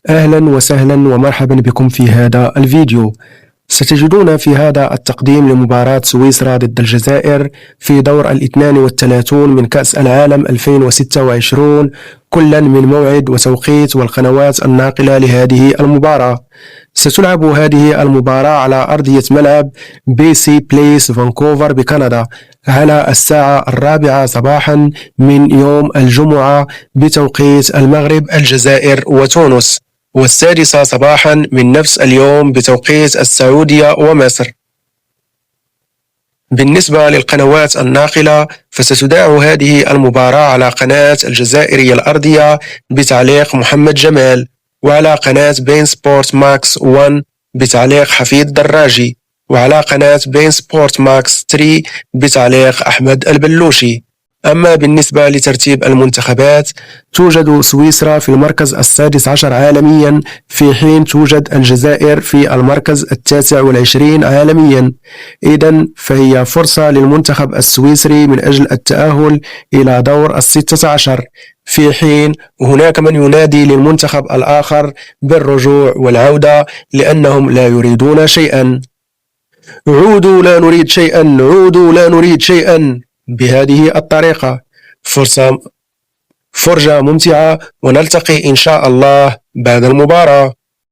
أهلا وسهلا ومرحبا بكم في هذا الفيديو. ستجدون في هذا التقديم لمباراة سويسرا ضد الجزائر في دور 32 من كأس العالم 2026 كلا من موعد وتوقيت والقنوات الناقلة لهذه المباراة. ستلعب هذه المباراة على أرضية ملعب BC Place فانكوفر بكندا على الساعة 4 صباحا من يوم الجمعة بتوقيت المغرب، الجزائر وتونس، والسادسة صباحا من نفس اليوم بتوقيت السعودية ومصر. بالنسبة للقنوات الناقلة فستذاع هذه المباراة على قناة الجزائرية الأرضية بتعليق محمد جمال، وعلى قناة بين سبورت ماكس 1 بتعليق حفيظ دراجي، وعلى قناة بين سبورت ماكس 3 بتعليق أحمد البلوشي. أما بالنسبة لترتيب المنتخبات توجد سويسرا في المركز السادس عشر عالميا، في حين توجد الجزائر في المركز 29 عالميا. إذن فهي فرصة للمنتخب السويسري من أجل التأهل إلى دور 16، في حين هناك من ينادي للمنتخب الآخر بالرجوع والعودة لأنهم لا يريدون شيئا. عودوا لا نريد شيئا، عودوا لا نريد شيئا. بهذه الطريقة فرجة ممتعة، ونلتقي إن شاء الله بعد المباراة.